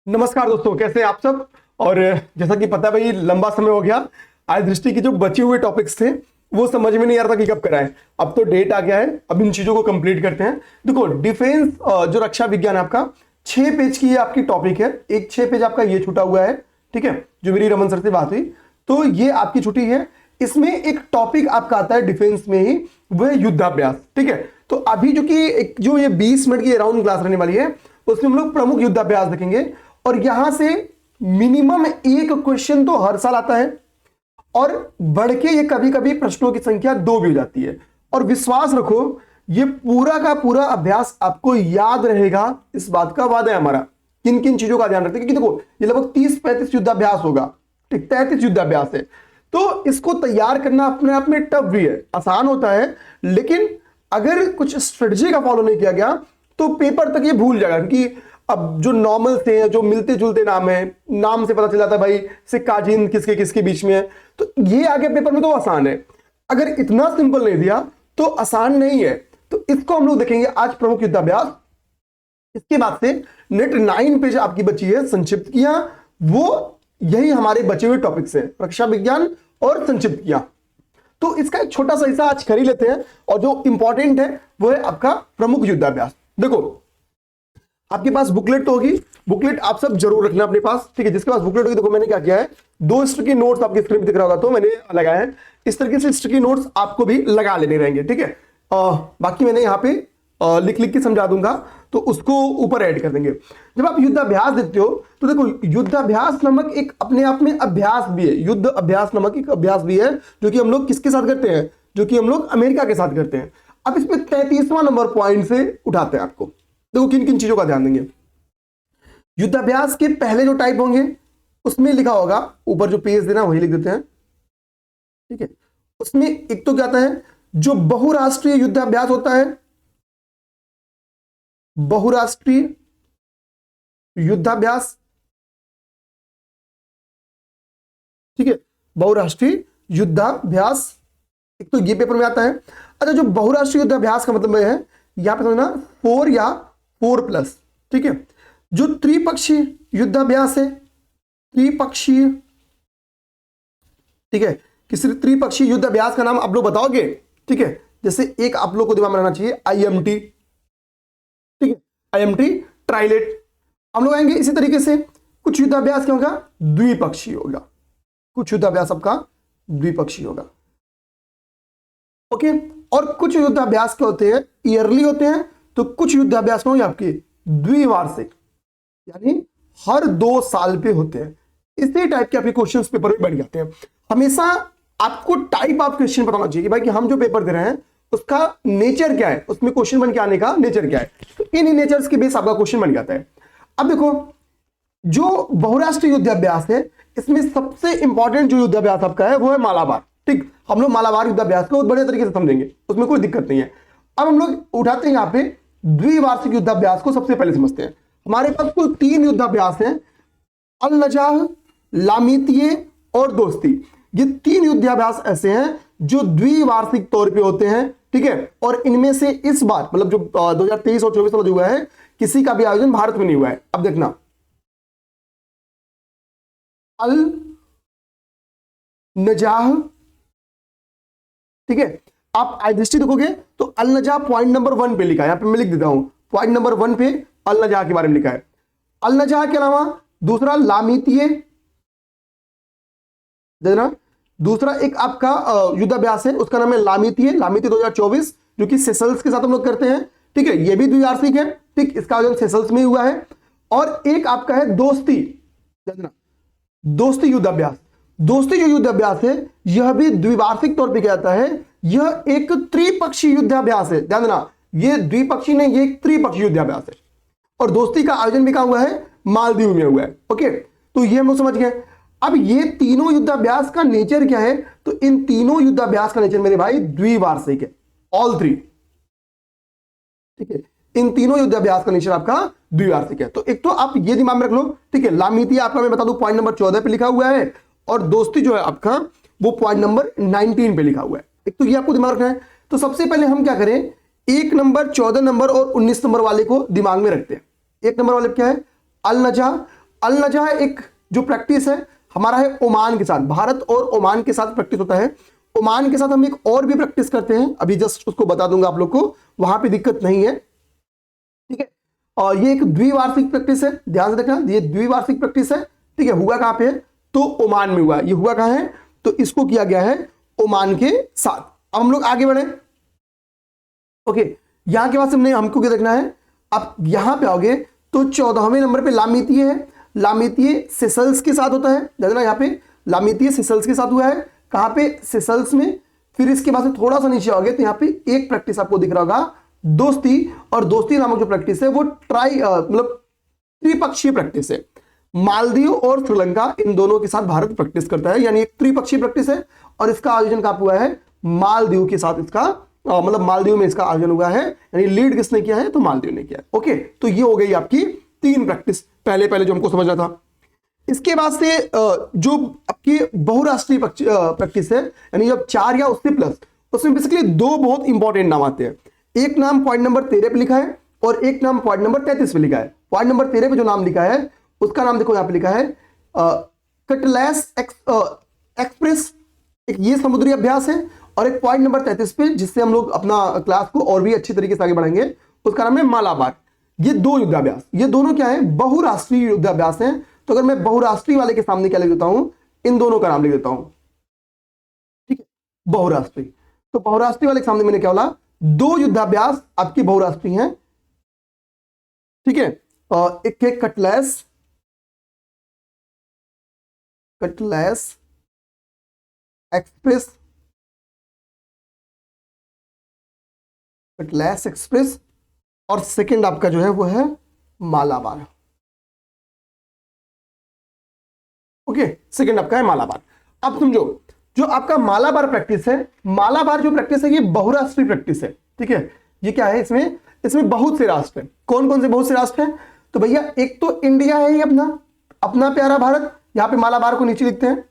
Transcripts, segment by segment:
नमस्कार दोस्तों, कैसे हैं आप सब। और जैसा कि पता है भाई, लंबा समय हो गया। आज दृष्टि के जो बचे हुए टॉपिक्स थे वो समझ में नहीं आ रहा था कि कब कराएं। अब तो डेट आ गया है, अब इन चीजों को कंप्लीट करते हैं। देखो, डिफेंस जो रक्षा विज्ञान है आपका 6 पेज की ये आपकी टॉपिक है। एक 6 पेज आपका ये छूटा हुआ है, ठीक है, जो मेरी रमन सर से बात हुई तो ये आपकी छुट्टी है। इसमें एक टॉपिक आपका आता है डिफेंस में ही, वो है युद्धाभ्यास, ठीक है। तो अभी जो कि एक जो ये 20 मिनट की राउंड क्लास रहने वाली है उसमें हम लोग प्रमुख युद्धाभ्यास देखेंगे। और यहां से मिनिमम एक क्वेश्चन तो हर साल आता है और बढ़ के ये कभी कभी प्रश्नों की संख्या 2 भी हो जाती है। और विश्वास रखो, ये पूरा का पूरा अभ्यास आपको याद रहेगा, इस बात का वादा है हमारा। किन किन चीजों का ध्यान रखते हैं, क्योंकि देखो ये लगभग 30-35 युद्धाभ्यास होगा, ठीक, 33 युद्धाभ्यास है। तो इसको तैयार करना अपने आप में टफ भी है, आसान होता है, लेकिन अगर कुछ स्ट्रेटजी का फॉलो नहीं किया गया तो पेपर तक ये भूल जाएगा। क्योंकि अब जो नॉर्मल से जो मिलते जुलते नाम है, नाम से पता चल जाता है भाई सिक्का चिन्ह किसके किसके बीच में है, तो ये आगे पेपर में तो आसान है। अगर इतना सिंपल नहीं दिया तो आसान नहीं है। तो इसको हम लोग देखेंगे आज, प्रमुख युद्धाभ्यास। इसके बाद से नेट 9 पेज आपकी बची है संक्षिप्त किया, वो यही हमारे बचे हुए टॉपिक्स हैं, रक्षा विज्ञान और संक्षिप्त किया। तो इसका एक छोटा सा हिस्सा आज कर ही लेते हैं, और जो इंपॉर्टेंट है वो है आपका प्रमुख युद्धाभ्यास। देखो, आपके पास बुकलेट तो होगी, बुकलेट आप सब जरूर रखना अपने पास, ठीक है। जिसके पास बुकलेट होगी, देखो मैंने क्या किया है, 2 स्टिकी नोट्स आपकी स्क्रीन पर दिख रहा होगा तो मैंने लगाया है। इस तरीके से स्टिकी नोट्स आपको भी लगा लेने रहेंगे, ठीक है। बाकी मैंने यहाँ पे लिख लिख के समझा दूंगा, तो उसको ऊपर ऐड कर देंगे। जब आप युद्धाभ्यास देखते हो तो देखो, युद्धाभ्यास नामक एक अपने आप में अभ्यास भी है, युद्ध अभ्यास नामक एक अभ्यास भी है, जो कि हम लोग किसके साथ करते हैं, जो कि हम लोग अमेरिका के साथ करते हैं। अब इसमें 33वां नंबर पॉइंट से उठाते हैं आपको। देखो किन किन चीजों का ध्यान देंगे। युद्धाभ्यास के पहले जो टाइप होंगे उसमें लिखा होगा, ऊपर जो पेज देना वही लिख देते हैं, ठीक है। उसमें एक तो क्या आता है, जो बहुराष्ट्रीय युद्धाभ्यास होता है, बहुराष्ट्रीय युद्धाभ्यास, ठीक है, बहुराष्ट्रीय युद्धाभ्यास, एक तो ये पेपर में आता है। अच्छा, जो बहुराष्ट्रीय युद्धाभ्यास का मतलब है यहां पे समझना 4 या 4+, ठीक है। जो त्रिपक्षीय युद्धाभ्यास है, त्रिपक्षीय, ठीक है, किसी त्रिपक्षीय युद्धाभ्यास का नाम आप लोग बताओगे, ठीक है। जैसे एक आप लोग को दिमाग में रहना चाहिए IMT, ठीक है, IMT ट्राइलेट हम लोग आएंगे। इसी तरीके से कुछ युद्धाभ्यास क्या होगा, द्विपक्षीय होगा, कुछ युद्धाभ्यास आपका द्विपक्षीय होगा, ओके। और कुछ युद्धाभ्यास क्या होते हैं, ईयरली होते हैं, तो कुछ युद्धाभ्यास में आपके द्विवार्षिक, यानी हर 2 साल पे होते हैं। इसी टाइप के आपके क्वेश्चन पेपर में बैठ जाते हैं। हमेशा आपको टाइप ऑफ क्वेश्चन बताना चाहिए कि भाई कि हम जो पेपर दे रहे हैं उसका नेचर क्या है, उसमें क्वेश्चन बन के आने का नेचर क्या है। तो इन नेचर्स के बेस आपका क्वेश्चन बन जाता है। अब देखो, जो बहुराष्ट्रीय युद्धाभ्यास है इसमें सबसे इंपॉर्टेंट जो युद्धाभ्यास आपका है वो है मालाबार, ठीक। हम लोग मालाबार युद्धाभ्यास को बहुत बढ़िया तरीके से समझेंगे, उसमें कोई दिक्कत नहीं है। अब हम लोग उठाते हैं यहाँ पे द्विवार्षिक युद्धाभ्यास को, सबसे पहले समझते हैं। हमारे पास कुल 3 युद्धाभ्यास हैं, अल नजाह, लामीतिये और दोस्ती। ये 3 युद्धाभ्यास ऐसे हैं जो द्विवार्षिक तौर पे होते हैं, ठीक है। और इनमें से इस बार मतलब जो 2023 और 24 वाला जो हुआ है, किसी का भी आयोजन भारत में नहीं हुआ है। अब देखना, अल नजाह, ठीक है। आप दृष्टि देखोगे तो अल नजाह पॉइंट नंबर 1 पे लिखा है, यहां पे मैं लिख देता हूं, पॉइंट नंबर 1 पे अल नजाह के बारे में लिखा है। अल नजाह के अलावा दूसरा लामीतिये, देखना, दूसरा एक आपका युद्धाभ्यास है, उसका नाम है लामीतिये, लामीतिये 2024, जो कि सेशल्स के साथ हम लोग करते हैं, ठीक है। ये भी द्विवार्षिक है, ठीक, इसका आयोजन सेशल्स में हुआ है। और एक आपका है दोस्ती, देखना, दोस्ती युद्धाभ्यास। दोस्ती जो युद्धाभ्यास है यह भी द्विवार्षिक तौर पे क्या जाता है, यह एक त्रिपक्षीय युद्धाभ्यास है, ध्यान देना, ये द्विपक्षीय नहीं, ये एक त्रिपक्षीय युद्धाभ्यास है। और दोस्ती का आयोजन भी कहां हुआ है, मालदीव में हुआ है, ओके। तो ये हम लोग समझ गए। अब ये तीनों युद्धाभ्यास का नेचर क्या है, तो इन तीनों युद्धाभ्यास का नेचर मेरे भाई द्विवार्षिक है, ऑल 3, ठीक है। इन तीनों युद्धाभ्यास का नेचर आपका द्विवार्षिक है। तो एक तो आप ये दिमाग में रख लो, ठीक है। लामीतिया आपका मैं बता दूं पॉइंट नंबर 14 पे लिखा हुआ है, और दोस्ती जो है आपका वो पॉइंट नंबर 19 पे लिखा हुआ है। एक तो ये आपको दिमाग रखना है। तो सबसे पहले हम क्या करें, 1 नंबर, 14 नंबर और 19 नंबर वाले को दिमाग में रखते हैं। 1 नंबर वाले क्या है, अल नजा। अल नजा एक जो प्रैक्टिस है हमारा है ओमान के साथ, भारत और ओमान के साथ प्रैक्टिस होता है। ओमान के साथ हम एक और भी प्रैक्टिस करते हैं, अभी जस्ट उसको बता दूंगा आप लोग को, वहां पे दिक्कत नहीं है, ठीक है। और ये एक द्विवार्षिक प्रैक्टिस है, ध्यान से देखना, ये द्विवार्षिक प्रैक्टिस है, ठीक है। हुआ कहां पे है, तो ओमान में हुआ। ये हुआ कहां है, तो इसको किया गया है ओमान के साथ। अब हम लोग आगे बढ़े, ओके। यहां के बाद हमने हमको क्या देखना है, अब यहां पे आओगे तो 14वें नंबर पे लामीतीय है। लामीतीय सेशल्स के साथ होता है, देखना यहाँ पे लामीतीय सेशल्स के साथ हुआ है। कहां पे, सेशल्स में। फिर इसके बाद से थोड़ा सा नीचे आओगे तो यहाँ पे एक प्रैक्टिस आपको दिख रहा होगा, दोस्ती। और दोस्ती नामक जो प्रैक्टिस है वो मतलब त्रिपक्षीय प्रैक्टिस है। मालदीव और श्रीलंका इन दोनों के साथ भारत प्रैक्टिस करता है, यानी एक त्रिपक्षीय प्रैक्टिस है। और इसका आयोजन कहां हुआ है, मालदीव के साथ इसका मतलब मालदीव में इसका आयोजन हुआ है, यानी लीड किसने किया है, तो मालदीव ने किया है। ओके, तो ये हो गई आपकी 3 प्रैक्टिस, पहले जो हमको समझना था। इसके बाद से जो आपकी बहुराष्ट्रीय प्रैक्टिस है, यानी जब 4 या उससे प्लस, उसमें बेसिकली 2 बहुत इंपॉर्टेंट नाम आते हैं। एक नाम पॉइंट नंबर 13 पे लिखा है और एक नाम पॉइंट नंबर 33 पे लिखा है। पॉइंट नंबर 13 पे जो नाम लिखा है उसका नाम देखो, यहां पे लिखा है कटलैस एक्सप्रेस, एक ये समुद्री अभ्यास है। और एक पॉइंट नंबर 33 पे, जिससे हम लोग अपना क्लास को और भी अच्छी तरीके से आगे बढ़ाएंगे, उसका नाम है मालाबार। ये 2 युद्धाभ्यास, ये दोनों क्या है, बहुराष्ट्रीय युद्धाभ्यास हैं। तो अगर मैं बहुराष्ट्रीय वाले के सामने क्या लिख देता हूं, इन दोनों का नाम लिख देता हूं, ठीक है, बहुराष्ट्रीय। तो बहुराष्ट्रीय वाले के सामने मैंने क्या बोला, 2 युद्धाभ्यास आपकी बहुराष्ट्रीय हैं, ठीक है। एक है कटलैस एक्सप्रेस, कटलैस एक्सप्रेस, और सेकंड आपका जो है वो है मालाबार। ओके, सेकंड आपका है मालाबार। अब समझो, जो आपका मालाबार प्रैक्टिस है, मालाबार जो प्रैक्टिस है ये बहुराष्ट्रीय प्रैक्टिस है, ठीक है। ये क्या है, इसमें बहुत से राष्ट्र हैं। कौन कौन से बहुत से राष्ट्र हैं, तो भैया एक तो इंडिया है, ये अपना प्यारा भारत। यहां पे मालाबार को नीचे लिखते हैं,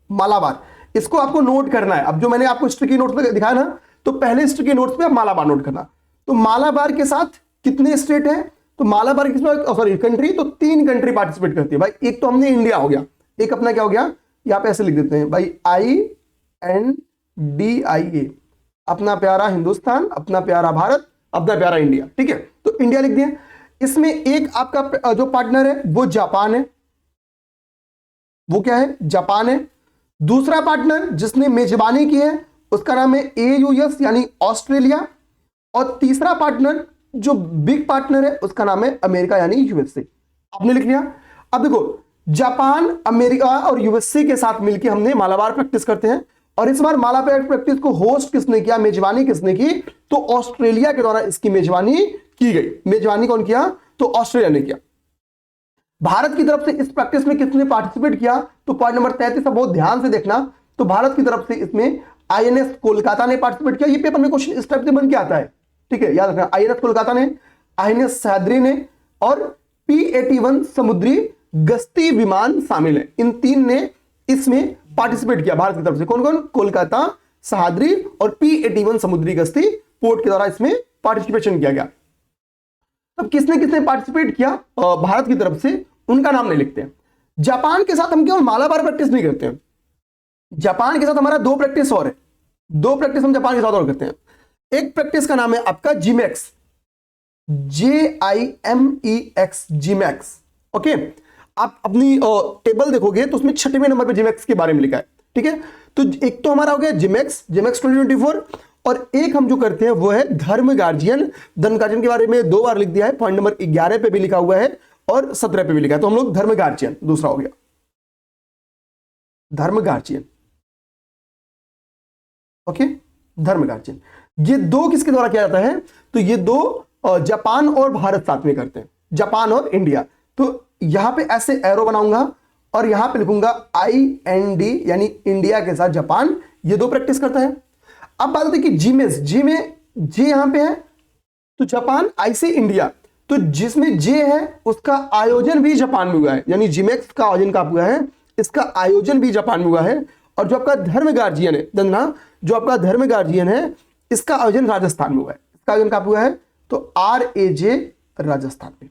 मालाबार। इसको आपको नोट करना है। अब जो मैंने आपको स्टिकी नोट्स में दिखाया ना, तो पहले स्टिकी नोट्स पे आप मालाबार नोट करना। तो मालाबार के साथ कितने स्टेट हैं, तो मालाबार के साथ सॉरी कंट्री, तो 3 कंट्री पार्टिसिपेट करती है भाई। एक तो हमने इंडिया हो गया, एक अपना क्या हो गया, यहां पे ऐसे लिख देते हैं भाई, INDIA, अपना प्यारा हिंदुस्तान, अपना प्यारा भारत, अपना प्यारा इंडिया, ठीक है। तो इंडिया लिख दिया। इसमें एक आपका जो पार्टनर है वो जापान है, वो क्या है, जापान है। दूसरा पार्टनर जिसने मेजबानी की है उसका नाम है AUS, यानी ऑस्ट्रेलिया। और तीसरा पार्टनर जो बिग पार्टनर है उसका नाम है अमेरिका, यानी USA। आपने लिख लिया। अब देखो, जापान, अमेरिका और USA के साथ मिलकर हमने मालाबार प्रैक्टिस करते हैं। और इस बार मालाबार प्रैक्टिस को होस्ट किसने किया, मेजबानी किसने की, तो ऑस्ट्रेलिया के द्वारा इसकी मेजबानी की गई। मेजबानी कौन किया, तो ऑस्ट्रेलिया ने किया। भारत की तरफ से इस प्रैक्टिस में किसने पार्टिसिपेट किया, तो पॉइंट नंबर 33 बहुत ध्यान से देखना। तो भारत की तरफ से इसमें INS कोलकाता ने पार्टिसिपेट किया। ये पेपर में क्वेश्चन इस टाइप से बन के आता है, ठीक है, याद रखना। INS कोलकाता ने, INS सह्याद्री ने और P-81 समुद्री गश्ती विमान शामिल है। इन 3 ने इसमें पार्टिसिपेट किया भारत की तरफ से। कौन कौन, कोलकाता, सह्याद्री और P-81 समुद्री गश्ती पोर्ट के द्वारा इसमें पार्टिसिपेशन किया गया। अब किसने किसने पार्टिसिपेट किया भारत की तरफ से, उनका नाम नहीं लिखते हैं। जापान के साथ हम केवल मालाबार प्रैक्टिस नहीं करते हैं, जापान के साथ हमारा 2 प्रैक्टिस और है। 2 प्रैक्टिस हम जापान के साथ और करते हैं। एक प्रैक्टिस का नाम है आपका जिमेक्स, JIMEX, जिमेक्स। ओके, आप अपनी टेबल देखोगे तो उसमें 6वें नंबर पे जिमेक्स के बारे में लिखा है, ठीक है। तो एक तो हमारा हो गया जिमेक्स 2024, और एक हम जो करते हैं वो है धर्म गार्जियन। धर्म गार्जियन के बारे में 2 बार लिख दिया है, पॉइंट नंबर 11 पे भी लिखा हुआ है और 17 पे भी लिखा है। तो हम लोग धर्म गार्जियन दूसरा हो गया, धर्म गार्जियन। ओके, धर्म गार्जियन। ये 2 किसके द्वारा किया जाता है, तो ये 2 जापान और भारत साथ में करते हैं, जापान और इंडिया। तो यहां पे ऐसे एरो बनाऊंगा और यहां पे लिखूंगा IND, यानी इंडिया के साथ जापान, ये 2 प्रैक्टिस करता है। अब बात होती है कि जी में जे यहां पे है तो जापान, I से इंडिया, तो जिसमें जे है उसका आयोजन भी जापान में हुआ है, यानी जिमेक्स का आयोजन कहां हुआ है, इसका आयोजन भी जापान में हुआ है। और जो आपका धर्म गार्जियन है, धन्ना, जो आपका धर्म गार्जियन है, इसका आयोजन राजस्थान में हुआ है। इसका आयोजन कहां हुआ है, तो RAJ राजस्थान में।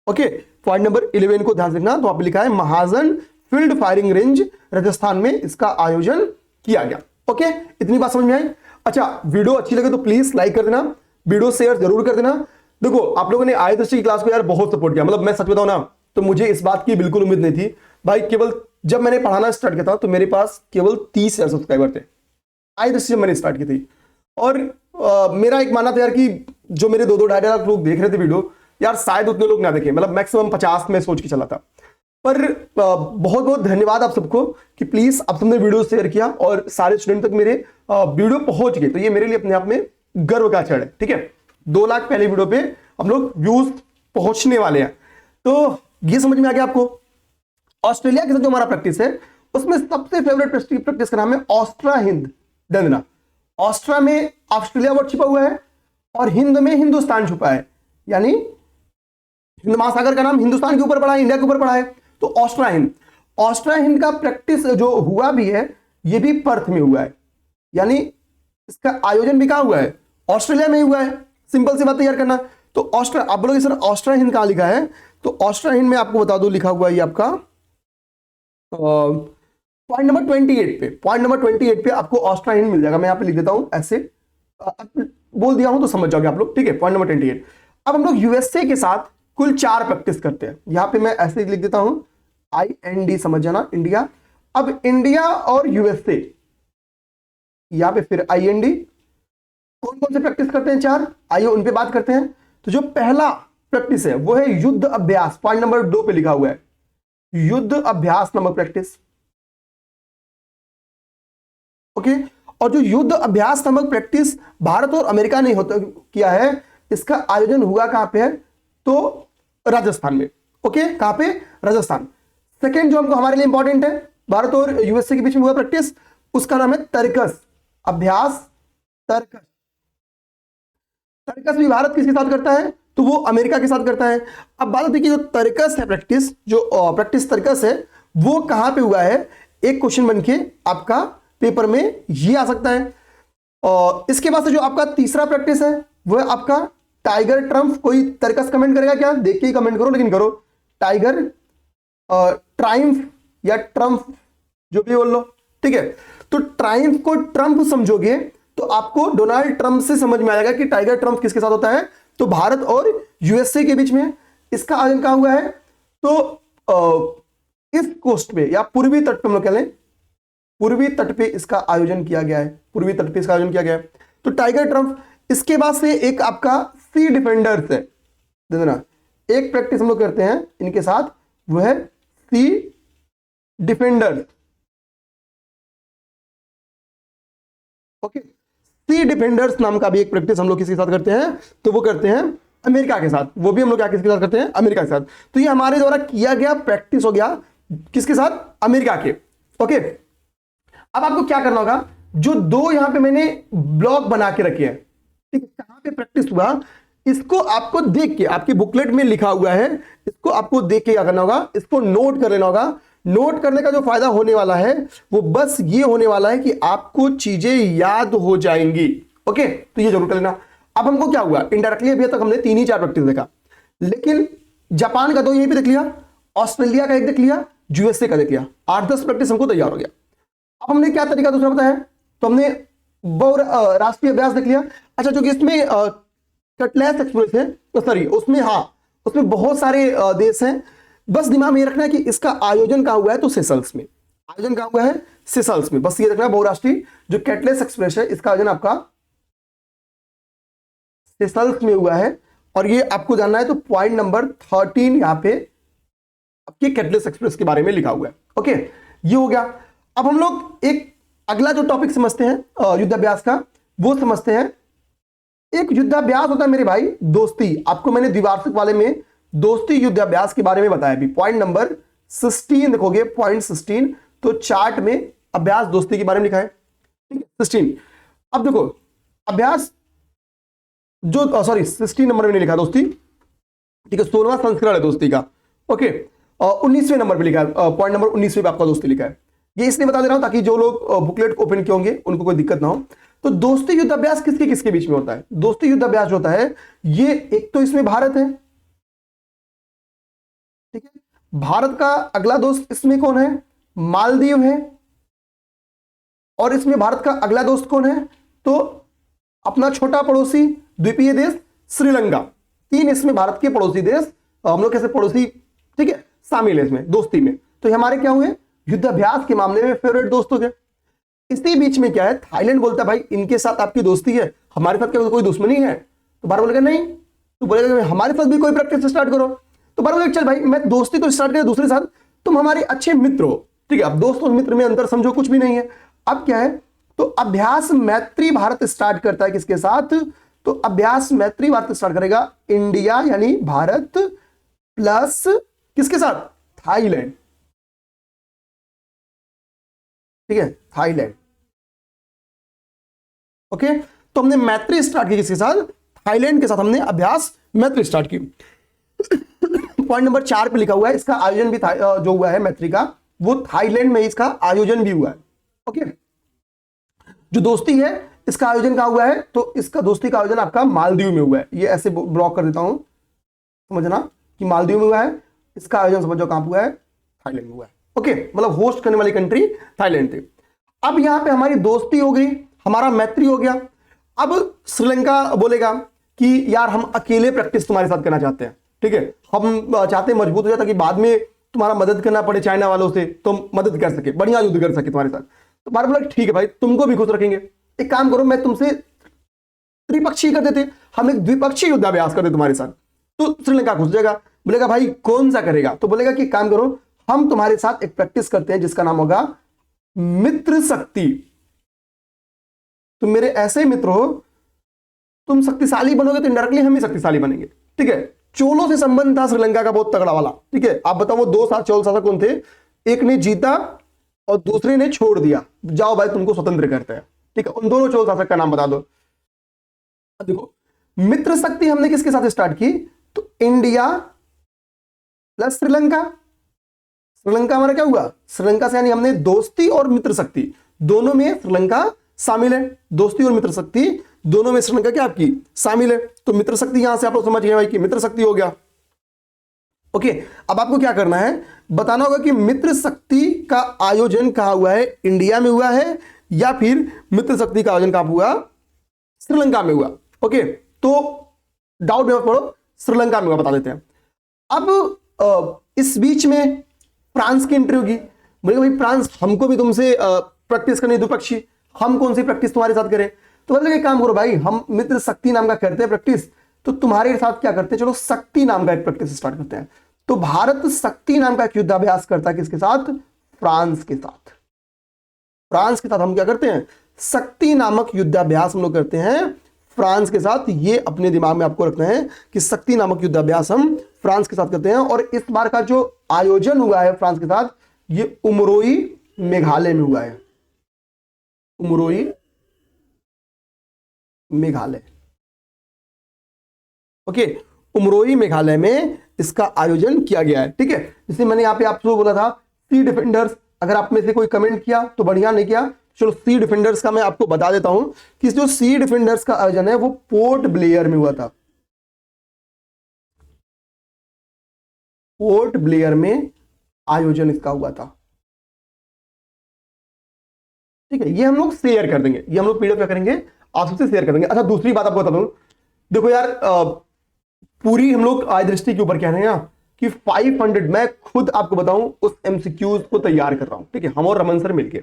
ओके, पॉइंट नंबर 11 को ध्यान से देखना, तो आप लिखा है महाजन फील्ड फायरिंग रेंज राजस्थान में इसका आयोजन किया गया। ओके, इतनी बात समझ में आई। अच्छा, वीडियो अच्छी लगे तो प्लीज लाइक कर देना, वीडियो शेयर जरूर कर देना। देखो, आप लोगों ने आय दृष्टि की क्लास को यार बहुत सपोर्ट किया, मतलब मैं सच बताऊं ना तो मुझे इस बात की बिल्कुल उम्मीद नहीं थी भाई। केवल जब मैंने पढ़ाना स्टार्ट किया था तो मेरे पास केवल 30,000 सब्सक्राइबर थे, आय दृष्टि जब मैंने स्टार्ट की थी। और मेरा एक मानना था यार कि जो मेरे 2-2 लाख लोग देख रहे थे वीडियो, यार शायद उतने लोग ना देखें, मतलब मैक्सिमम 50 में सोच के चला था। पर बहुत बहुत धन्यवाद आप सबको कि प्लीज आप सबने वीडियो शेयर किया और सारे स्टूडेंट तक मेरे वीडियो पहुंच गए, तो ये मेरे लिए अपने आप में गर्व का क्षण है। ठीक है, 2 लाख पहले वीडियो पे हम लोग व्यूज पहुंचने वाले हैं, तो ये समझ में आ गया आपको। ऑस्ट्रेलिया के साथ जो हमारा प्रैक्टिस है उसमें सबसे फेवरेट प्रैक्टिस का नाम है ऑस्ट्रा हिंद दंडना। ऑस्ट्रा में ऑस्ट्रेलिया वर्ड छिपा हुआ है और हिंद में हिंदुस्तान छुपा है, यानी हिंद महासागर का नाम हिंदुस्तान के ऊपर पड़ा है, इंडिया के ऊपर पड़ा है, तो ऑस्ट्रा हिंद। ऑस्ट्रा हिंद का प्रैक्टिस जो हुआ भी है ये भी पर्थ में हुआ है, यानी इसका आयोजन भी कहां हुआ है, ऑस्ट्रेलिया में ही हुआ है। सिंपल सी बात तैयार करना। तो ऑस्ट्रा, आप बोलोगे सर ऑस्ट्रा हिंद कहां लिखा है, तो ऑस्ट्रा हिंद में आपको बता दूं लिखा हुआ है ये आपका पॉइंट नंबर 28 पे, पॉइंट नंबर 28 पे आपको ऑस्ट्रा हिंद मिल जाएगा। मैं यहां पे लिख देता हूं, ऐसे बोल दिया हूं तो समझ जाओगे आप लोग। ठीक है, पॉइंट नंबर 28। अब हम लोग यूएसए के साथ कुल 4 प्रैक्टिस करते हैं। यहां पे मैं ऐसे लिख देता हूं IND, समझ जाना, इंडिया। अब इंडिया और यूएसए, यहां पे फिर IND। कौन कौन से प्रैक्टिस करते हैं 4, आइए उन पे बात करते हैं। तो जो पहला प्रैक्टिस है वो है युद्ध अभ्यास, पॉइंट नंबर 2 पे लिखा हुआ है युद्ध अभ्यास नामक प्रैक्टिस। ओके, और जो युद्ध अभ्यास नामक प्रैक्टिस भारत और अमेरिका ने होता किया है, इसका आयोजन हुआ कहां पे है, तो राजस्थान में। ओके, कहां पे, राजस्थान। सेकेंड जो हमको हमारे लिए इंपॉर्टेंट है, भारत और यूएसए के बीच में हुआ प्रैक्टिस, उसका नाम है तर्कस अभ्यास। तर्कस, तर्कस भी भारत किसके साथ करता है, तो वो अमेरिका के साथ करता है। अब बात होती है कि जो तर्कस है प्रैक्टिस, जो प्रैक्टिस तर्कस है वो कहां पे हुआ है, एक क्वेश्चन बनके आपका पेपर में ये आ सकता है। और इसके बाद से जो आपका तीसरा प्रैक्टिस है वो है आपका टाइगर ट्रम्प। कोई तर्कस कमेंट करेगा क्या, देख के ही कमेंट करो, लेकिन करो। टाइगर ट्रायम्फ या ट्रम्प, जो भी बोल लो, ठीक है। तो ट्रायम्फ को ट्रम्प समझोगे तो आपको डोनाल्ड ट्रम्प से समझ में आएगा कि टाइगर ट्रम्प किसके साथ होता है, तो भारत और यूएसए के बीच में। इसका आयोजन कहां हुआ है, तो ईस्ट कोस्ट पे या पूर्वी तट पे हम लोग कह लें, पूर्वी तट पे इसका आयोजन किया गया है, पूर्वी तट पे इसका आयोजन किया गया है, तो टाइगर ट्रम्प। इसके बाद से एक आपका सी डिफेंडर्स है, देना एक प्रैक्टिस हम लोग करते हैं इनके साथ, वो है सी डिफेंडर्स। ओके, सी डिफेंडर्स नाम का भी एक प्रैक्टिस हम लोग किसके साथ करते हैं, तो वो करते हैं अमेरिका के साथ। वो भी हम लोग क्या किसके साथ करते हैं, अमेरिका के साथ। तो ये हमारे द्वारा किया गया प्रैक्टिस हो गया किसके साथ, अमेरिका के। ओके, अब आपको क्या करना होगा, जो 2 यहां पे मैंने ब्लॉक बना के रखे हैं, ठीक है, कहां पे प्रैक्टिस हुआ, इसको आपको देख के, आपकी बुकलेट में लिखा हुआ है, इसको आपको देख के क्या करना होगा, इसको नोट कर लेना होगा। नोट करने का जो फायदा होने वाला है वो बस ये होने वाला है कि आपको चीजें याद हो जाएंगी। ओके, तो ये जरूर कर लेना। अब हमको क्या हुआ, इनडायरेक्टली अभी तक हमने 3 ही 4 प्रैक्टिस देखा, लेकिन जापान का 2 यहीं पे देख लिया, ऑस्ट्रेलिया का 1 देख लिया, यूएसए का देख लिया, 8-10 प्रैक्टिस हमको तैयार हो गया। अब हमने क्या तरीका दूसरा बताया, तो हमने राष्ट्रीय अभ्यास देख लिया। अच्छा, जो कि इसमें कटलेस एक्सप्रेस है, तो सॉरी उसमें, हाँ उसमें बहुत सारे देश हैं। बस दिमाग में ये रखना है कि इसका आयोजन कहां हुआ है, तो सेशल्स में। आयोजन कहां हुआ है, सेशल्स में। बस ये रखना है, बहुराष्ट्रीय जो कैटलेस एक्सप्रेस है इसका आयोजन आपका सेशल्स में हुआ है। और ये आपको जानना है, तो पॉइंट नंबर 13 यहां पे आपके कैटलेस एक्सप्रेस के बारे में लिखा हुआ है। ओके, ये हो गया। अब हम लोग एक अगला जो टॉपिक समझते हैं युद्धाभ्यास का, वो समझते हैं। एक युद्धाभ्यास होता है मेरे भाई दोस्ती। आपको मैंने द्विवार्षिक वाले में दोस्ती युद्धाभ्यास के बारे में बताया भी, पॉइंट नंबर 16 देखोगे, पॉइंट 16, तो चार्ट में अभ्यास दोस्ती के बारे में लिखा है, ठीक है, 16। अब देखो अभ्यास जो, सॉरी 16 नंबर में नहीं लिखा दोस्ती, ठीक है, 16वां संस्करण है दोस्ती का। ओके, 19वें नंबर पे लिखा है, पॉइंट नंबर 19वें पे आपका दोस्ती लिखा है। ये इसलिए बता दे रहा हूं ताकि जो लोग बुकलेट ओपन किए होंगे उनको कोई दिक्कत ना हो। तो दोस्ती युद्धाभ्यास किसके किसके बीच में होता है, दोस्ती युद्धाभ्यास होता है ये, एक तो इसमें भारत है, ठीक है। भारत का अगला दोस्त इसमें कौन है? मालदीव है। और इसमें भारत का अगला दोस्त कौन है? तो अपना छोटा पड़ोसी द्वीपीय देश श्रीलंका। तीन इसमें भारत के पड़ोसी देश, हम लोग कैसे पड़ोसी, ठीक है, शामिल है इसमें दोस्ती में। तो ये हमारे क्या हुए? युद्धाभ्यास के मामले में फेवरेट दोस्त हो गए। इसी बीच में क्या है, थाईलैंड बोलता है भाई इनके साथ आपकी दोस्ती है, हमारे साथ क्या कोई दुश्मनी है? तो भारत बोलेगा नहीं। तो बोलेगा हमारे साथ भी कोई प्रैक्टिस स्टार्ट करो। तो भारत बोलेगा चल भाई मैं दोस्ती तो स्टार्ट करें दूसरे साथ, तुम हमारे अच्छे मित्र हो, ठीक है। अब दोस्त और मित्र में अंतर समझो कुछ भी नहीं है। अब क्या है, तो अभ्यास मैत्री भारत स्टार्ट करता है किसके साथ? तो अभ्यास मैत्री भारत स्टार्ट करेगा इंडिया यानी भारत प्लस किसके साथ? थाईलैंड, ठीक है, थाईलैंड। ओके, तो हमने मैत्री स्टार्ट की किसके साथ? थाईलैंड के साथ हमने अभ्यास मैत्री स्टार्ट की। पॉइंट नंबर 4 पे लिखा हुआ है इसका आयोजन भी जो हुआ है मैत्री का, वो थाईलैंड में इसका आयोजन भी हुआ है। ओके, जो दोस्ती है इसका आयोजन कहां हुआ है? तो इसका दोस्ती का आयोजन आपका मालदीव में हुआ है। ये ऐसे ब्लॉक कर देता हूं, समझना कि मालदीव में हुआ है, इसका आयोजन समझो कहां हुआ है? थाईलैंड में हुआ है। ओके, मतलब होस्ट करने वाली कंट्री थाईलैंड थी। अब यहां पे हमारी दोस्ती हो गई, हमारा मैत्री हो गया। अब श्रीलंका बोलेगा कि यार हम अकेले प्रैक्टिस तुम्हारे साथ करना चाहते हैं, ठीक है, हम चाहते हैं मजबूत हो जाए ताकि बाद में तुम्हारा मदद करना पड़े चाइना वालों से, तुम मदद कर सके, बढ़िया युद्ध कर सके तुम्हारे साथ। तो भारत बोला ठीक है भाई, तुमको भी खुश रखेंगे, एक काम करो मैं तुमसे त्रिपक्षीय कर देते, हम एक द्विपक्षीय युद्धाभ्यास करते तुम्हारे साथ। तो श्रीलंका खुश जाएगा, बोलेगा भाई कौन सा करेगा? तो बोलेगा कि काम करो हम तुम्हारे साथ एक प्रैक्टिस करते हैं जिसका नाम होगा मित्र शक्ति। तुम मेरे ऐसे मित्र हो, तुम शक्तिशाली बनोगे तो इनडायरेक्टली हम ही शक्तिशाली बनेंगे, ठीक है। चोलों से संबंध था श्रीलंका का बहुत तगड़ा वाला, ठीक है। आप बताओ वो 2 चोल शासक कौन थे? एक ने जीता और दूसरे ने छोड़ दिया, जाओ भाई तुमको स्वतंत्र करते हैं, ठीक है। उन दोनों चोल शासक का नाम बता दो। देखो मित्र शक्ति हमने किसके साथ स्टार्ट की? तो इंडिया प्लस श्रीलंका। श्रीलंका हमारा क्या हुआ? श्रीलंका से यानी हमने दोस्ती और मित्र शक्ति दोनों में श्रीलंका शामिल है, दोस्ती और मित्र शक्ति दोनों में श्रीलंका क्या आपकी शामिल है। तो मित्र शक्ति यहां से आप लोग समझ गए भाई कि मित्र शक्ति हो गया। ओके, अब आपको क्या करना है, बताना होगा कि मित्र शक्ति का आयोजन कहां हुआ है? इंडिया में हुआ है या फिर मित्र शक्ति का आयोजन कहां हुआ? श्रीलंका में हुआ। ओके, तो डाउट में पड़ो, श्रीलंका में हुआ, बता देते हैं। अब इस बीच में फ्रांस की एंट्री होगी। बोले भाई फ्रांस हमको भी तुमसे प्रैक्टिस करनी द्विपक्षीय, हम कौन सी प्रैक्टिस तुम्हारे साथ करें? तो बोले काम करो भाई हम मित्र शक्ति नाम का करते हैं प्रैक्टिस, तो तुम्हारे साथ क्या करते हैं, चलो शक्ति नाम का एक प्रैक्टिस स्टार्ट करते हैं। तो भारत शक्ति नाम का एक युद्धाभ्यास करता है किसके साथ? फ्रांस के साथ। फ्रांस के साथ हम क्या करते हैं? शक्ति नामक युद्धाभ्यास हम लोग करते हैं फ्रांस के साथ। ये अपने दिमाग में आपको रखना है कि शक्ति नामक युद्धाभ्यास हम फ्रांस के साथ करते हैं। और इस बार का जो आयोजन हुआ है फ्रांस के साथ, ये उमरोई मेघालय में हुआ है। उमरोई मेघालय, ओके, उमरोई मेघालय में इसका आयोजन किया गया है, ठीक है। जैसे मैंने यहां पे आपको बोला था सी डिफेंडर्स, अगर आप में से कोई कमेंट किया तो बढ़िया, नहीं किया चलो सी डिफेंडर्स का मैं आपको बता देता हूं कि जो सी डिफेंडर्स का आयोजन है वो पोर्ट ब्लेयर में हुआ था। पोर्ट ब्लेयर में आयोजन इसका हुआ था, ठीक है। ये हम लोग शेयर कर देंगे, ये हम लोग पीडीएफ क्या करेंगे आप सबसे शेयर कर देंगे। अच्छा दूसरी बात आपको बता दूं, देखो यार पूरी हम लोग आय दृष्टि के ऊपर कह रहे हैं कि 500 मैं खुद आपको बताऊं उस एमसीक्यूज को तैयार कर रहा हूं, ठीक है, हम और रमन सर मिलके।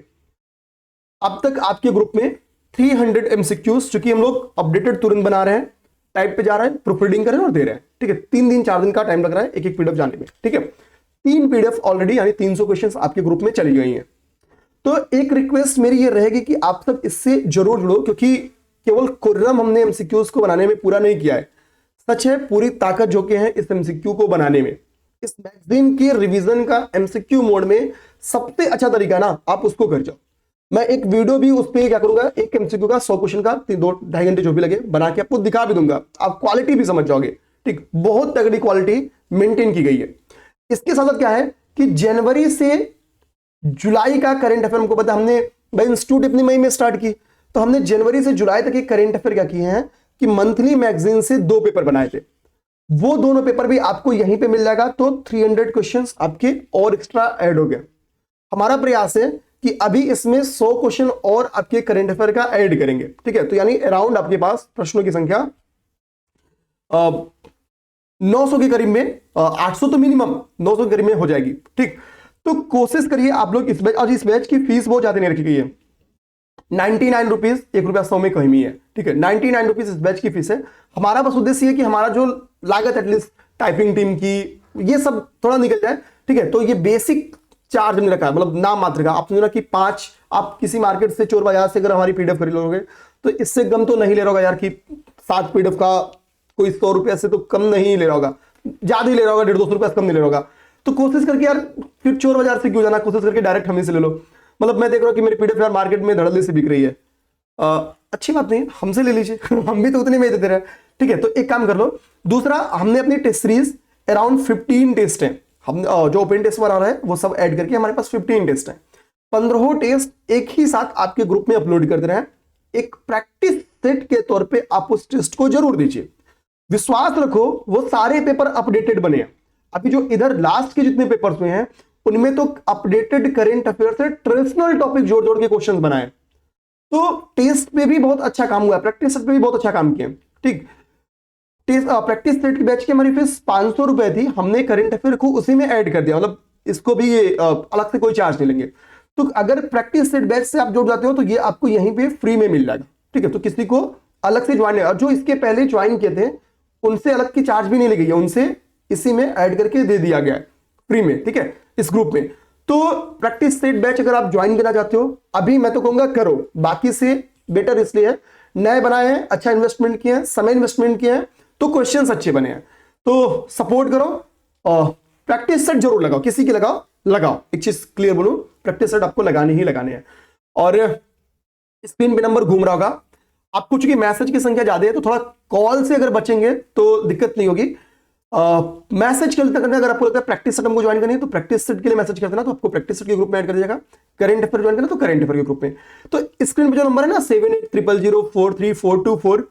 अब तक आपके ग्रुप में 300 एमसीक्यूज, चूंकि हम लोग अपडेटेड तुरंत बना रहे हैं, टाइप पे जा रहे हैं, प्रूफ रीडिंग कर रहे हैं और दे रहे हैं, ठीक है। 3 दिन 4 दिन का टाइम लग रहा है एक एक पीडीएफ जाने में, ठीक है। 3 पीडीएफ ऑलरेडी यानी 300 क्वेश्चंस आपके ग्रुप में चली गई हैं। तो एक रिक्वेस्ट मेरी ये रहेगी कि आप सब इससे जरूर जुड़ो, क्योंकि केवल कुर्रम हमने एमसीक्यूज को बनाने में पूरा नहीं किया है, सच है पूरी ताकत जो कि है इस एमसीक्यू को बनाने में। इस मैगजीन के रिवीजन का एमसीक्यू मोड में सबसे अच्छा तरीका ना आप उसको कर जाओ। मैं एक वीडियो भी उस पर क्या करूंगा, एक एमसीक्यू का 100 क्वेश्चन का 2-2.5 घंटे जो भी लगे बना के आपको दिखा भी दूंगा, आप क्वालिटी भी समझ जाओगे, ठीक, बहुत तगड़ी क्वालिटी मेंटेन की गई है। इसके साथ क्या है कि जनवरी से जुलाई का करंट अफेयर हमको पता, हमने भाई इंस्टीट्यूट अपनी मई में स्टार्ट की, तो हमने जनवरी से जुलाई तक एक करंट अफेयर क्या किए हैं कि मंथली मैगजीन से 2 पेपर बनाए थे। वो दोनों पेपर भी आपको यहीं पे मिल जाएगा। तो 300 क्वेश्चंस आपके और एक्स्ट्रा ऐड हो गए। हमारा प्रयास है कि अभी इसमें 100 क्वेश्चन और आपके करंट अफेयर का ऐड करेंगे, ठीक है। तो यानी अराउंड आपके पास प्रश्नों की संख्या 900 के करीब में, 800 तो मिनिमम, 900 के करीब में हो जाएगी, ठीक। तो कोशिश करिए आप लोग इस बैच, और इस बैच की फीस बहुत ज्यादा नहीं रखी गई है, 99 रुपीज, 1 रुपया 100 में कहीं नहीं है, ठीक है। 99 रुपीज इस बैच की फीस है। हमारा बस उद्देश्य है कि हमारा जो लागत एटलीस्ट टाइपिंग टीम की ये सब थोड़ा निकल जाए, ठीक है। तो ये बेसिक चार्ज नहीं रखा है, मतलब नाम मात्र का। आप समझो ना कि 5 आप किसी मार्केट से, चोर बाजार से अगर हमारी पीडीएफ खरीद लोगे तो इससे कम तो नहीं ले रहा होगा यार, कि 7 पीडीएफ का कोई 100 रुपया से तो कम नहीं ले रहा होगा, ज्यादा ही ले रहा होगा, 150-200 रुपया से कम नहीं ले रहा होगा। तो कोशिश करके यार फिर चोर बाजार से क्यों जाना, कोशिश करके डायरेक्ट हम ही से ले लो। मतलब मैं देख रहा हूँ कि मेरी पीडीएफ यार मार्केट में धड़ल्ले से बिक रही है, अच्छी बात नहीं, हमसे ले लीजिए हम भी तो उतने में देते रहे, ठीक है। तो एक काम कर लो। दूसरा, हमने अपनी टेस्ट सीरीज अराउंड 15 टेस्ट है, हम जो ओपन टेस्ट बना रहा है वो सब ऐड करके हमारे पास 15 टेस्ट है। 15 टेस्ट एक ही साथ आपके ग्रुप में अपलोड कर दे रहे हैं। एक प्रैक्टिस सेट के तौर पे आप उस टेस्ट को जरूर दीजिए। विश्वास रखो वो सारे पेपर अपडेटेड बने हैं। अभी जो इधर लास्ट के जितने पेपर्स हुए हैं उनमें तो अपडेटेड करंट अफेयर से ट्रेडिशनल टॉपिक जोड़ जोड़ के क्वेश्चंस बनाए। तो टेस्ट पे भी बहुत अच्छा काम हुआ है, प्रैक्टिस सेट पे भी बहुत अच्छा काम किया, ठीक। प्रैक्टिस सेट की बैच की हमारी फीस 500 रुपए थी, हमने करंट अफेयर को उसी में ऐड कर दिया, मतलब इसको भी अलग से कोई चार्ज नहीं लेंगे। तो अगर प्रैक्टिस सेट बैच से आप जुड़ जाते हो तो ये आपको यहीं पे फ्री में मिल जाएगा, ठीक है। तो किसी को अलग से ज्वाइन, और जो इसके पहले ज्वाइन किए थे उनसे अलग की चार्ज भी नहीं ली गई है, उनसे इसी में ऐड करके दे दिया गया है फ्री में, ठीक है, इस ग्रुप में। तो प्रैक्टिस सेट बैच अगर आप ज्वाइन करना चाहते हो अभी मैं तो कहूंगा करो, बाकी से बेटर इसलिए है नए बनाए हैं, अच्छा इन्वेस्टमेंट किए हैं, समय इन्वेस्टमेंट किए हैं, तो क्वेश्चंस अच्छे बने हैं। तो सपोर्ट करो और प्रैक्टिस सेट जरूर लगाओ, किसी की लगाओ। एक चीज क्लियर बोलूं, प्रैक्टिस सेट आपको लगाने ही लगाने हैं। और स्क्रीन पे नंबर घूम रहा होगा आपको, चूंकि मैसेज की संख्या ज्यादा है तो थोड़ा कॉल से अगर बचेंगे तो दिक्कत नहीं होगी। मैसेज करते करना, अगर आपको लगता है प्रैक्टिस सेट हमको ज्वाइन करनी है तो प्रैक्टिस सेट के लिए मैसेज करते ना, तो आपको प्रैक्टिस सेट के ग्रुप में ऐड कर दिया जाएगा। करंट अफेयर ज्वाइन करना तो करंट अफेयर के ग्रुप में। तो स्क्रीन पे जो नंबर है ना 7800043424,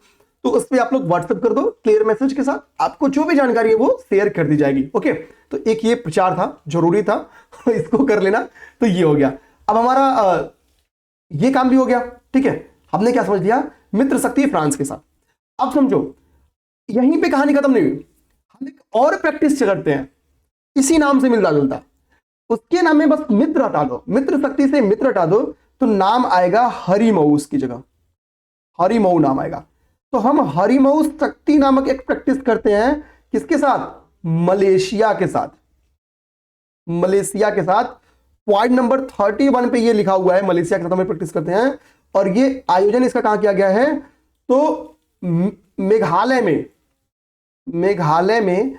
तो उस पर आप लोग व्हाट्सएप कर दो क्लियर मैसेज के साथ, आपको जो भी जानकारी है वो शेयर कर दी जाएगी, ओके। तो एक ये प्रचार था, जरूरी था इसको कर लेना। तो ये हो गया, अब हमारा ये काम भी हो गया, ठीक है। हमने क्या समझ लिया, मित्र शक्ति फ्रांस के साथ। अब समझो यहीं पे कहानी खत्म नहीं हुई, हम एक और प्रैक्टिस करते हैं इसी नाम से मिलता जुलता, उसके नाम में बस मित्र हटा दो, मित्र शक्ति से मित्र हटा दो तो नाम आएगा हरिमऊ, उसकी जगह हरिमऊ नाम आएगा। तो हम हरिमऊ शक्ति नामक एक प्रैक्टिस करते हैं, किसके साथ, मलेशिया के साथ। मलेशिया के साथ पॉइंट नंबर 31 पे ये लिखा हुआ है, मलेशिया के साथ हम प्रैक्टिस करते हैं। और ये आयोजन इसका कहां किया गया है, तो मेघालय में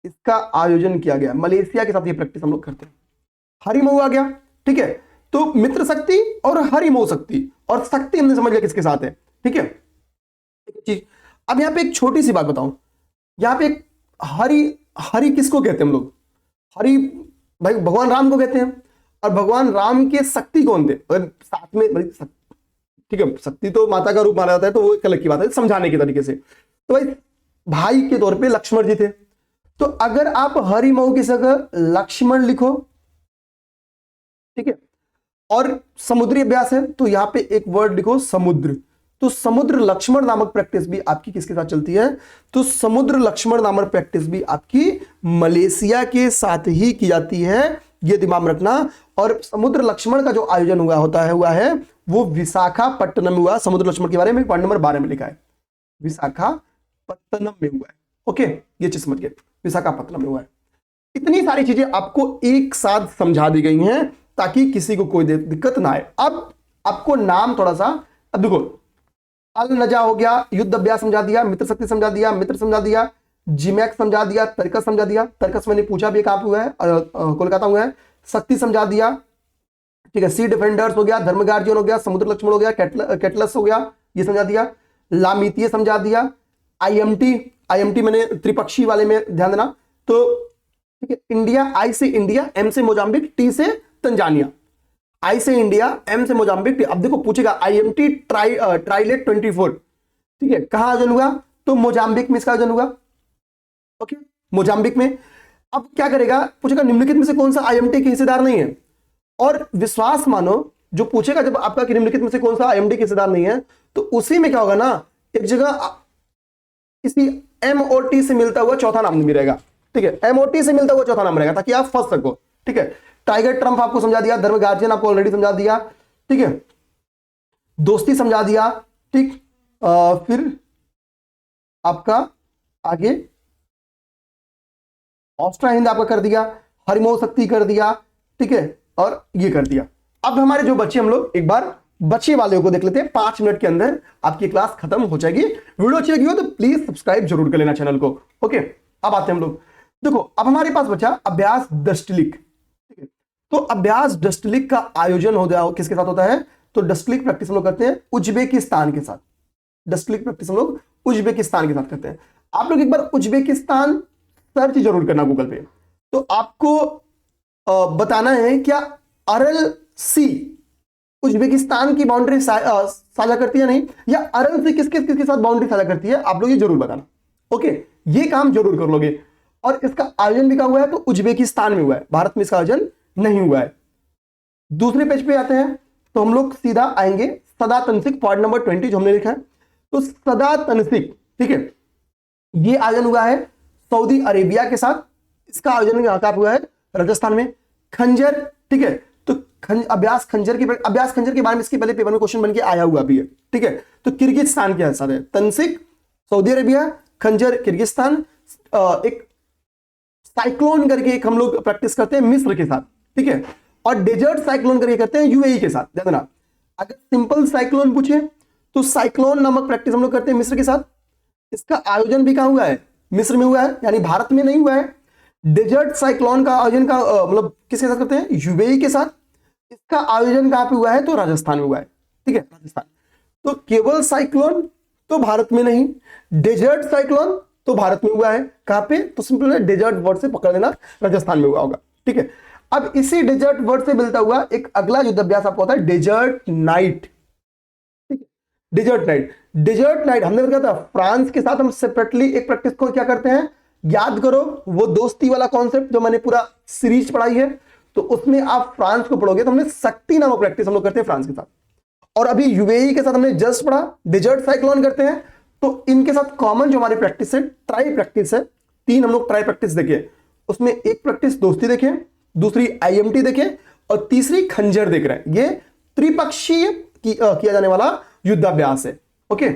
इसका आयोजन किया गया। मलेशिया के साथ ये प्रैक्टिस हम लोग करते हैं। हरिमऊ आ गया, ठीक है। तो मित्र शक्ति और हरिमऊ शक्ति, और शक्ति हमने समझ लिया किसके साथ है, ठीक है। अब यहां पे एक छोटी सी बात बताऊं, यहां पे एक हरि किसको कहते हैं हम लोग, हरि भाई भगवान राम को कहते हैं। और भगवान राम के शक्ति कौन थे, अगर साथ में, ठीक है, शक्ति तो माता का रूप माना जाता है तो वो एक अलग की बात है, समझाने के तरीके से। तो भाई भाई के तौर पे लक्ष्मण जी थे। तो अगर आप हरिमऊ की जगह लक्ष्मण लिखो, ठीक है, और समुद्री अभ्यास है तो यहां पे एक वर्ड लिखो समुद्र। तो समुद्र लक्ष्मण नामक प्रैक्टिस भी आपकी किसके साथ चलती है, तो समुद्र लक्ष्मण नामक प्रैक्टिस भी आपकी मलेशिया के साथ ही की जाती है, ये दिमाग में रखना। और समुद्र लक्ष्मण का जो आयोजन हुआ है वो विशाखापट्टनम में हुआ। समुद्र लक्ष्मण के बारे में पॉइंट नंबर 12 में लिखा है, विशाखापट्टनम में हुआ है, ओके, ये चीज समझ गए, विशाखापट्टनम में हुआ है। इतनी सारी चीजें आपको एक साथ समझा दी गई हैं ताकि किसी को कोई दिक्कत ना आए। अब आपको नाम थोड़ा सा, अब देखो अल नजा हो गया, युद्ध अभ्यास समझा दिया, मित्र शक्ति समझा दिया, मित्र समझा दिया, जिमैक्स समझा दिया, तर्कस समझा दिया, तर्कस मैंने पूछा भी कहां पे हुआ है, कोलकाता हुआ है। शक्ति समझा दिया, ठीक है, सी डिफेंडर्स हो गया, धर्म गार्जियन हो गया, समुद्र लक्ष्मण हो गया, कैटलस हो गया, ये समझा दिया। लामितीय समझा दिया, आईएमटी मैंने त्रिपक्षी वाले में ध्यान देना। तो ठीक है, इंडिया, आई से इंडिया, एम से मोजाम्बिक, टी से तंजानिया, आई से इंडिया, एम से मोजाम्बिक। अब देखो पूछेगा आईएमटी ट्राइलेट 24, ठीक है, कहां आयोजन हुआ, तो मोजाम्बिक में इसका आयोजन हुआ। ओके, मोजाम्बिक में। अब क्या करेगा, पूछेगा निम्नलिखित में से कौन सा आईएमटी के हिस्सेदार नहीं है, और विश्वास मानो जो पूछेगा जब आपका कि निम्नलिखित में से कौन सा आईएमटी के हिस्सेदार नहीं है, तो उसी में क्या होगा ना, एक जगह किसी एमओटी से मिलता हुआ चौथा नाम भी रहेगा। ठीक है, एमओटी से मिलता हुआ चौथा नाम रहेगा ताकि आप फंस सको। ठीक है, टाइगर ट्रंप आपको समझा दिया, धर्म गार्जियन आपको ऑलरेडी समझा दिया। ठीक है, दोस्ती समझा दिया। ठीक, फिर आपका आगे ऑस्ट्रा हिंद आपका कर दिया, हरिमोह शक्ति कर दिया। ठीक है, और ये कर दिया। अब हमारे जो बच्चे, हम लोग एक बार बच्चे वाले को देख लेते हैं। 5 मिनट के अंदर आपकी क्लास खत्म हो जाएगी। वीडियो अच्छी लगी हो तो प्लीज सब्सक्राइब जरूर कर लेना चैनल को। ओके, अब आते हैं हम लोग। देखो, अब हमारे पास बचा अभ्यास डस्टलिक। ठीक है, तो अभ्यास डस्टलिक का आयोजन हो जाए किसके साथ होता है, तो डस्टलिक प्रैक्टिस हम लोग करते हैं उज्बेकिस्तान के साथ। डस्टलिक प्रैक्टिस हम लोग उज्बेकिस्तान के साथ करते हैं। आप लोग एक बार उज्बेकिस्तान सर्च जरूर करना गूगल पे, तो आपको बताना है क्या अरल सी उज्बेकिस्तान की बाउंड्री साझा करती है नहीं, या अरल सी किसके साथ बाउंड्री साझा करती है, आप लोग ये जरूर बताना। ओके, ये काम जरूर कर लोगे। और इसका आयोजन भी कहा हुआ है तो उज्बेकिस्तान में हुआ है, भारत में इसका आयोजन नहीं हुआ है। दूसरे पेज पे आते हैं तो हम लोग सीधा आएंगे सदा तनसिक, पॉइंट नंबर 20 जो हमने लिखा है। तो सदा तनसिक, ठीक है, ये आयोजन हुआ है सऊदी अरेबिया के साथ। इसका आयोजन कहां हुआ है, राजस्थान में। खंजर, ठीक है, तो अभ्यास खंजर के बारे में इसके पहले पेपर में क्वेश्चन बन के आया हुआ भी है। ठीक है, तो किर्गिस्तान के साथ है तनसिक सऊदी अरेबिया, खंजर किर्गिस्तान। एक साइक्लोन करके एक हम लोग प्रैक्टिस करते हैं मिस्र के साथ। ठीक है, और डेजर्ट साइक्लोन करके करते हैं यूएई के साथ। ध्यान देना, अगर सिंपल साइक्लोन पूछे तो साइक्लोन नामक प्रैक्टिस हम लोग करते हैं मिस्र के साथ। इसका आयोजन भी कहां हुआ है, मिस्र में हुआ है, यानी भारत में नहीं हुआ है। डेजर्ट साइक्लोन का आयोजन का मतलब किसके साथ करते हैं, यूएई के साथ। इसका आयोजन कहां पे हुआ है, तो राजस्थान में हुआ है। ठीक है, राजस्थान। तो केवल साइक्लोन तो भारत में नहीं, डेजर्ट साइक्लोन तो भारत में हुआ है। कहां पे, तो सिंपल है डेजर्ट वर्ड से पकड़ लेना, राजस्थान में हुआ होगा। ठीक है, अब इसी डेजर्ट वर्ड से मिलता हुआ एक अगला युद्धाभ्यास आपको होता है डेजर्ट नाइट। ठीक है, डेजर्ट नाइट हमने बताया था फ्रांस के साथ हम सेपरेटली एक प्रैक्टिस को क्या करते हैं, याद करो वो दोस्ती वाला कॉन्सेप्ट जो मैंने पूरा सीरीज पढ़ाई है, तो उसमें आप फ्रांस को पढ़ोगे तो हमने शक्ति नामक प्रैक्टिस हम लोग करते हैं फ्रांस के साथ। और अभी यूएई के साथ हमने जस्ट पढ़ा डेजर्ट साइक्लोन करते हैं। तो इनके साथ कॉमन जो हमारी प्रैक्टिस है ट्राई प्रैक्टिस है। 3 हम लोग ट्राई प्रैक्टिस देखे, उसमें एक प्रैक्टिस दोस्ती देखे, दूसरी आईएमटी देखे, और तीसरी खंजर देख रहे हैं। ये त्रिपक्षीय किया जाने वाला युद्धाभ्यास है। ओके,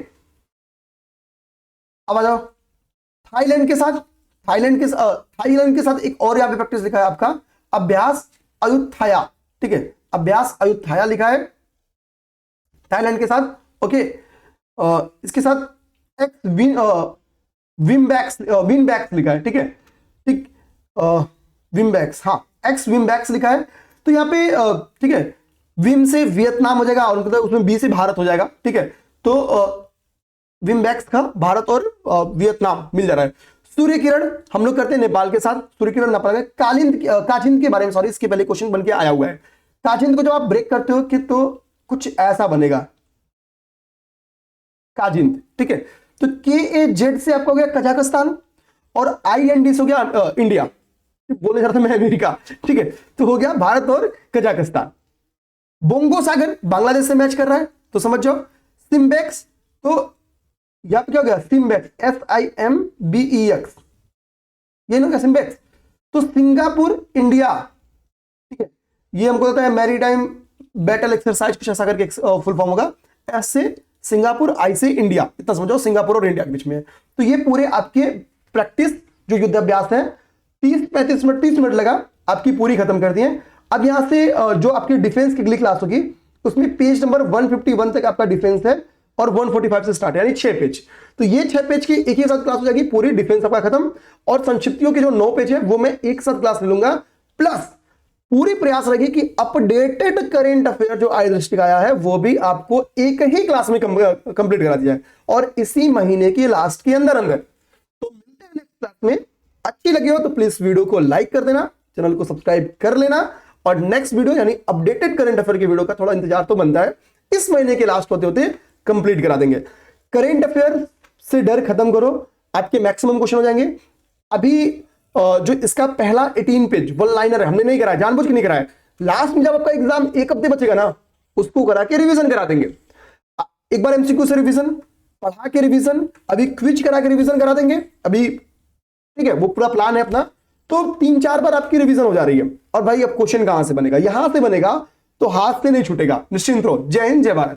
अब आ जाओ थाईलैंड के साथ। थाईलैंड के साथ एक और यहां पे प्रैक्टिस लिखा है आपका अभ्यास अयुत्थाया। ठीक है, अभ्यास अयुत्थाया लिखा है थाईलैंड के साथ। ओके, इसके साथ एक्स विमबैक्स लिखा है। ठीक है, ठीक, विमबैक्स, हाँ एक्स विमबैक्स लिखा है। तो यहाँ पे ठीक है, विम से वियतनाम हो जाएगा और उसमें बी से भारत हो जाएगा। ठीक है, तो विमबैक्स का भारत और वियतनाम मिल जा रहा है। सूर्य किरण हम लोग करते हैं नेपाल के साथ। सूर्य किरण नेपाल का काचिंद के बारे में, सॉरी, इसके पहले क्वेश्चन बन के आया हुआ है। काचिंद को जब आप ब्रेक करते हो कि तो कुछ ऐसा बनेगा काजिंद। ठीक है, तो KAZ से आपका हो गया कजाकिस्तान और IND से हो गया इंडिया। बोले जा रहा था मैं अमेरिका। ठीक है, तो हो गया भारत और कजाकिस्तान। बोंगो सागर बांग्लादेश से मैच कर रहा है, तो समझ जाओ। सिम्बेक्स, तो यहां पे क्या हो गया, सिम्बेक्स SIMBEX, ये ना क्या सिम्बेक्स। तो सिंगापुर इंडिया। ठीक है, ये हमको पता है मैरीटाइम बैटल एक्सरसाइज कुछ ऐसा करके फुल फॉर्म होगा। एस से सिंगापुर, आई से इंडिया, इतना समझो सिंगापुर और इंडिया के बीच में है। तो ये पूरे आपके प्रैक्टिस जो युद्धाभ्यास है 30-35 मिनट 30 मिनट लगा आपकी पूरी खत्म कर दी है। अब यहां से जो आपकी डिफेंस की अगली क्लास होगी उसमें पेज नंबर 151 तक आपका डिफेंस है और 145 से स्टार्ट है, यानी 6 पेज। तो ये 6 पेज की एक ही साथ क्लास हो जाएगी, पूरी डिफेंस आपका खत्म। और संक्षिप्तियों के जो 9 पेज है वो मैं एक साथ क्लास ले लूंगा। प्लस पूरी प्रयास रहेगी कि अपडेटेड करेंट अफेयर जो आई दृष्टि का आया है वो भी आपको एक ही क्लास में कंप्लीट करा दिया है, और इसी महीने की लास्ट के अंदर। तो मिलते हैं नेक्स्ट क्लास में। अच्छी लगी हो तो प्लीज वीडियो को लाइक कर देना, चैनल को सब्सक्राइब कर लेना, और नेक्स्ट वीडियो यानी अपडेटेड करंट अफेयर की वीडियो का थोड़ा इंतजार तो बनता है, इस महीने के लास्ट होते होते कंप्लीट करा देंगे। करंट अफेयर से डर खत्म करो, आपके मैक्सिमम क्वेश्चन हो जाएंगे। अभी जो इसका पहला 18 पेज वन लाइनर है, हमने नहीं कराया, जानबूझ के नहीं कराया। लास्ट में जब आपका एग्जाम एक हफ्ते बचेगा ना, उसको करा के रिवीजन करा देंगे। एक बार एमसीक्यू से रिवीजन, पढ़ा के रिवीजन, अभी क्विज करा के रिवीजन करा देंगे अभी, ठीक है, वो पूरा प्लान है अपना। तो 3-4 बार आपकी रिवीजन हो जा रही है। और भाई अब क्वेश्चन कहां से बनेगा, यहां से बनेगा, तो हाथ से नहीं छूटेगा, निश्चिंत रहो। जय हिंद, जय भारत।